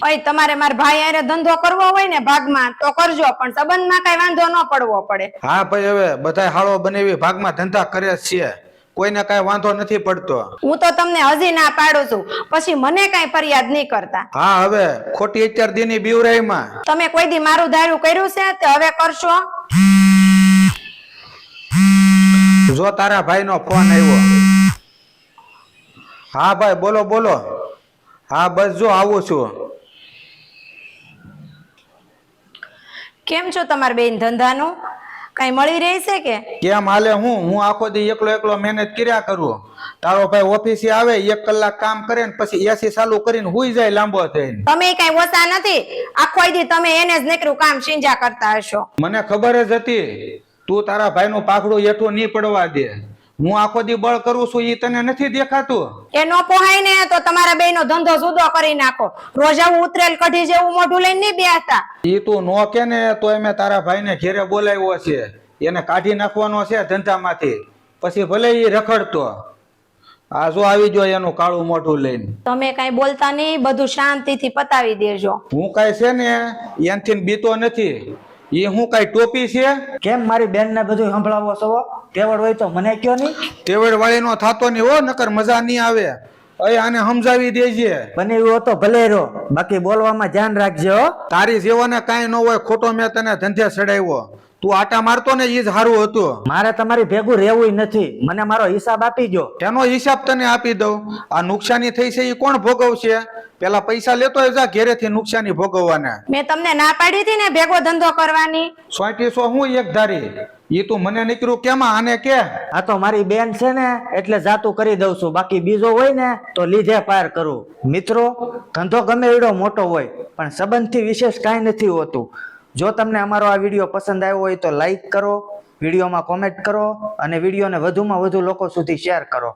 ઓય તમારે મારા ભાઈ હારે ધંધો કરવો હોય ને ભાગમાં તો કરજો, પણ સંબંધમાં કઈ વાંધો ન પડવો પડે. હા ભાઈ, હવે બધા હાળો બનાવી ભાગમાં ધંધા કરે જ છે, કોઈને કઈ વાંધો નથી પડતો. હું તો તમને હજી ના પાડું છું, પછી મને કઈ ફરિયાદ નહીં કરતા. હા, હવે ખોટી 11 દીની બીવરાઈમાં તમે કોઈ દી મારું ધાર્યું કર્યું છે તે હવે કરશો? જો તારા ભાઈ નો ફોન આવ્યો. હા ભાઈ, બોલો બોલો. હા બસ જો આવું છું. કેમ છો તમારા બેન ધંધાનું? કઈ મળી રહી છે કે કેમ હાલે? હું આખો દી એકલો મહેનત કર્યા કરું. તારો ભાઈ ઓફિસે આવે 1 કલાક કામ કરે ને પછી એસી ચાલુ કરીને હુઈ જાય લાંબો થઈને. તમે કઈ ઓછા નથી, આખો દી તમે એને જ નીકળ્યું કામ સિંજા કરતા હશો. મને ખબર જ હતી તું તારા ભાઈ નું પાખડું હેઠું નહીં પડવા દે. હું આખો દી બળ કરું છું, ઈ તને નથી દેખાતું? એ નો પોહાય ને તો તમારા બે નો ધંધો જુદો કરી નાખો. રોજ આવું ઉતરેલ કઢી જેવું મોઢું લઈને નહીં બેસતા. ઈ તું નો કે ને તો મેં તારા ભાઈ ને ઘેરે બોલાવ્યો છે, એને કાઢી નાખવાનો છે ધંધામાંથી, પછી ભલે ઈ રખડતો. આ જો આવી જો એનું કાળું મોઢું લઈને. તમે કઈ બોલતા નહીં, બધું શાંતિથી પતાવી દેજો. હું કઈ છે ને એનથી બીતો નથી. એ હું કઈ ટોપી છે? કેમ મારી બેન ને બધું સંભળાવો છો? તેવડ હોય તો મને કયો નહીં. તેવડ વાળી નો થાતો નહીં હો, નકર મજા નહીં આવે. અય આને સમજાવી દેજે. બને એવું હતો ભલે રહો, બાકી બોલવામાં ધ્યાન રાખજો. તારી જેવાને કાંઈ ન હોય, ખોટો મેં તને ધંધે ચડાવ્યો. તું આટા મારતો ને ઈ જ સારું હતું. મારે તમારી ભેગું રહેવું નથી, મને મારો હિસાબ આપી દો. તેનો હિસાબ તને આપી દઉં. આ નુકસાની થઈ છે એ કોણ ભોગવશે? પેલા પૈસા લેતો જા ઘેરેથી નુકસાની ભોગવવાના. મેં તમને ના પાડી હતી ને ભેગો ધંધો કરવાની. 100 હું એક ધારી. ઈ તું મને નીકળ્યું કેમાં? આને કે આ તો મારી બેન છે ને એટલે જાતું કરી દઉં છું, બાકી બીજો હોય ને તો લીધે પાર કરું. મિત્રો, ધંધો ગમે એવડો મોટો હોય પણ સંબંધથી વિશેષ કાંઈ નથી હોતું. જો તમને અમારો આ વિડીયો પસંદ આવ્યો હોય તો લાઈક કરો, વિડીયોમાં કોમેન્ટ કરો અને વિડીયોને વધુમાં વધુ લોકો સુધી શેર કરો.